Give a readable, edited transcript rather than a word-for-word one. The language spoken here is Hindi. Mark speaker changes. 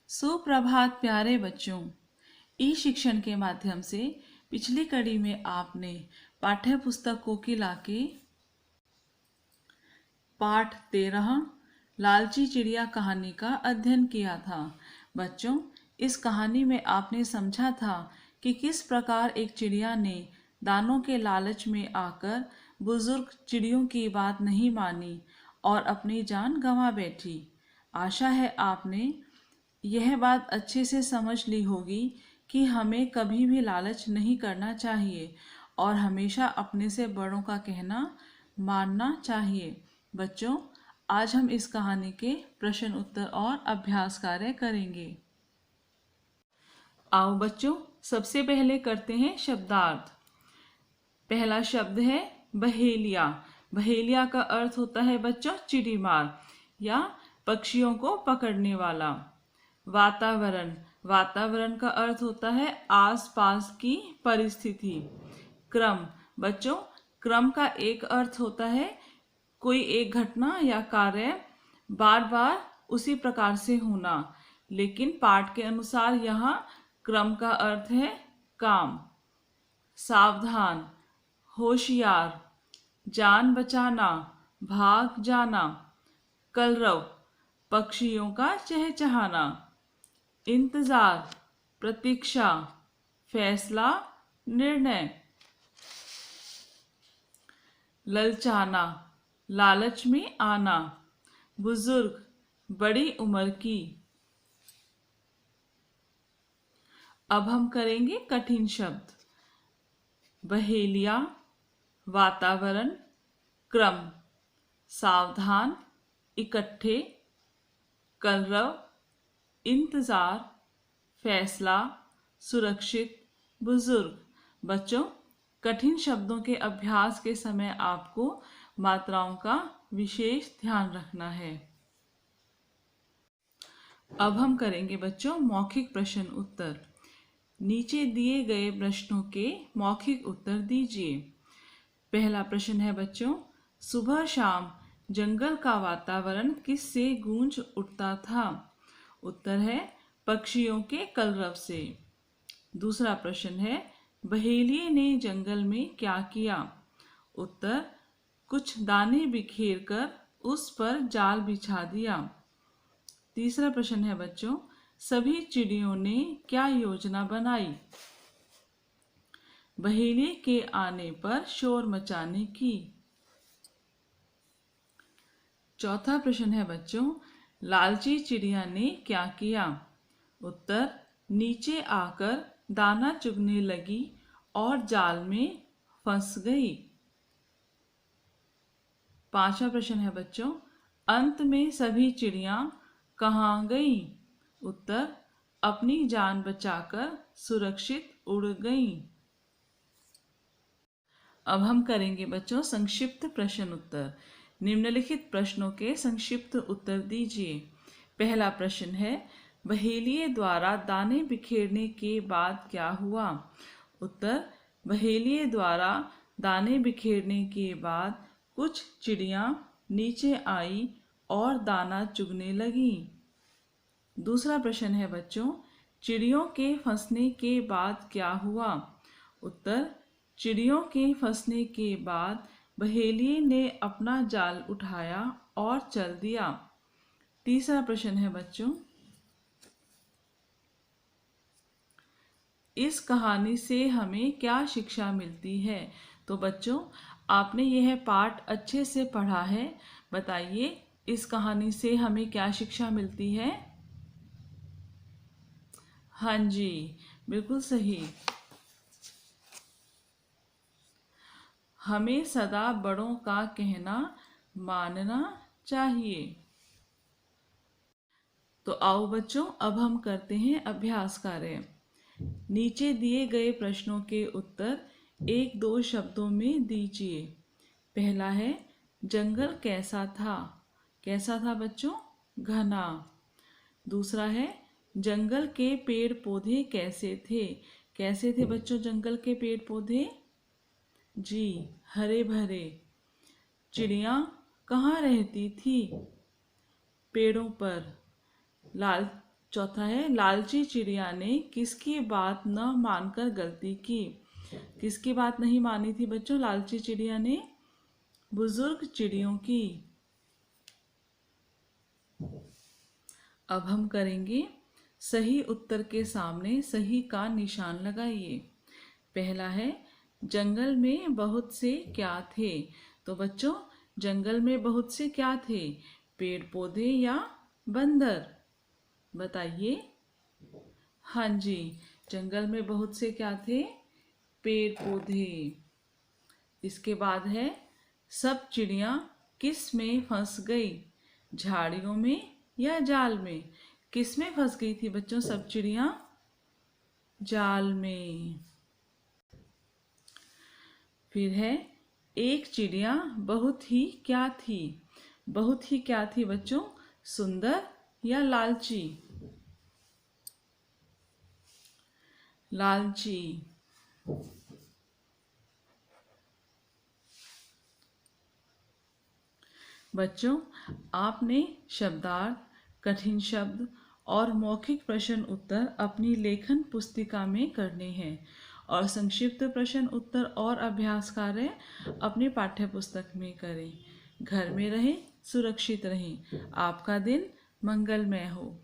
Speaker 1: सुप्रभात प्यारे बच्चों। ई शिक्षण के माध्यम से पिछली कड़ी में आपने पाठ्य पुस्तक कोकिला के पाठ 13 लालची चिड़िया कहानी का अध्ययन किया था। बच्चों, इस कहानी में आपने समझा था कि किस प्रकार एक चिड़िया ने दानों के लालच में आकर बुजुर्ग चिड़ियों की बात नहीं मानी और अपनी जान गंवा बैठी। आशा है आपने यह बात अच्छे से समझ ली होगी कि हमें कभी भी लालच नहीं करना चाहिए और हमेशा अपने से बड़ों का कहना मानना चाहिए। बच्चों, आज हम इस कहानी के प्रश्न उत्तर और अभ्यास कार्य करेंगे। आओ बच्चों, सबसे पहले करते हैं शब्दार्थ। पहला शब्द है बहेलिया। बहेलिया का अर्थ होता है बच्चों चिड़ीमार या पक्षियों को पकड़ने वाला। वातावरण। वातावरण का अर्थ होता है आसपास की परिस्थिति। क्रम। बच्चों, क्रम का एक अर्थ होता है कोई एक घटना या कार्य बार बार उसी प्रकार से होना, लेकिन पाठ के अनुसार यहाँ क्रम का अर्थ है काम। सावधान, होशियार, जान बचाना, भाग जाना। कलरव, पक्षियों का चहचहाना। इंतजार, प्रतीक्षा, फैसला, निर्णय। ललचाना, लालच में आना। बुजुर्ग, बड़ी उम्र की। अब हम करेंगे कठिन शब्द। बहेलिया, वातावरण, क्रम, सावधान, इकट्ठे, कलरव, इंतजार, फैसला, सुरक्षित, बुजुर्ग। बच्चों, कठिन शब्दों के अभ्यास के समय आपको मात्राओं का विशेष ध्यान रखना है। अब हम करेंगे बच्चों मौखिक प्रश्न उत्तर। नीचे दिए गए प्रश्नों के मौखिक उत्तर दीजिए। पहला प्रश्न है बच्चों, सुबह शाम जंगल का वातावरण किससे गूंज उठता था? उत्तर है पक्षियों के कलरव से। दूसरा प्रश्न है, बहेलिये ने जंगल में क्या किया? उत्तर, कुछ दाने बिखेर कर उस पर जाल बिछा दिया। तीसरा प्रश्न है बच्चों, सभी चिड़ियों ने क्या योजना बनाई? बहेलिये के आने पर शोर मचाने की। चौथा प्रश्न है बच्चों, लालची चिड़िया ने क्या किया? उत्तर, नीचे आकर दाना चुगने लगी और जाल में फंस गई। पांचवा प्रश्न है बच्चों, अंत में सभी चिड़िया कहाँ गई? उत्तर, अपनी जान बचाकर सुरक्षित उड़ गईं। अब हम करेंगे बच्चों संक्षिप्त प्रश्न उत्तर। निम्नलिखित प्रश्नों के संक्षिप्त उत्तर दीजिए। पहला प्रश्न है, बहेलिये द्वारा दाने बिखेरने के बाद क्या हुआ? उत्तर, बहेलिये द्वारा दाने बिखेरने के बाद कुछ चिड़ियां नीचे आई और दाना चुगने लगी। दूसरा प्रश्न है बच्चों, चिड़ियों के फंसने के बाद क्या हुआ? उत्तर, चिड़ियों के फंसने के बाद बहेलिये ने अपना जाल उठाया और चल दिया। तीसरा प्रश्न है बच्चों, इस कहानी से हमें क्या शिक्षा मिलती है? तो बच्चों, आपने यह पाठ अच्छे से पढ़ा है। बताइए, इस कहानी से हमें क्या शिक्षा मिलती है? हाँ जी, बिल्कुल सही। हमें सदा बड़ों का कहना मानना चाहिए। तो आओ बच्चों, अब हम करते हैं अभ्यास कार्य। नीचे दिए गए प्रश्नों के उत्तर एक दो शब्दों में दीजिए। पहला है, जंगल कैसा था? कैसा था बच्चों? घना। दूसरा है, जंगल के पेड़ पौधे कैसे थे? कैसे थे बच्चों जंगल के पेड़ पौधे? जी, हरे भरे। चिड़िया कहाँ रहती थी? पेड़ों पर। चौथा है लालची चिड़िया ने किसकी बात न मानकर गलती की। किसकी बात नहीं मानी थी बच्चों लालची चिड़िया ने? बुजुर्ग चिड़ियों की। अब हम करेंगे सही उत्तर के सामने सही का निशान लगाइए। पहला है जंगल में बहुत से क्या थे। तो बच्चों जंगल में बहुत से क्या थे? पेड़ पौधे या बंदर? बताइए। हाँ जी, जंगल में बहुत से क्या थे? पेड़ पौधे। इसके बाद है सब चिड़िया किस में फंस गई? झाड़ियों में या जाल में? किस में फंस गई थी बच्चों सब चिड़िया? जाल में। फिर है एक चिड़िया बहुत ही क्या थी? बहुत ही क्या थी बच्चों? सुंदर या लालची? लालची। बच्चों आपने शब्दार्थ, कठिन शब्द और मौखिक प्रश्न उत्तर अपनी लेखन पुस्तिका में करने हैं और संक्षिप्त प्रश्न उत्तर और अभ्यास कार्य अपनी पाठ्य पुस्तक में करें। घर में रहें, सुरक्षित रहें। आपका दिन मंगलमय हो।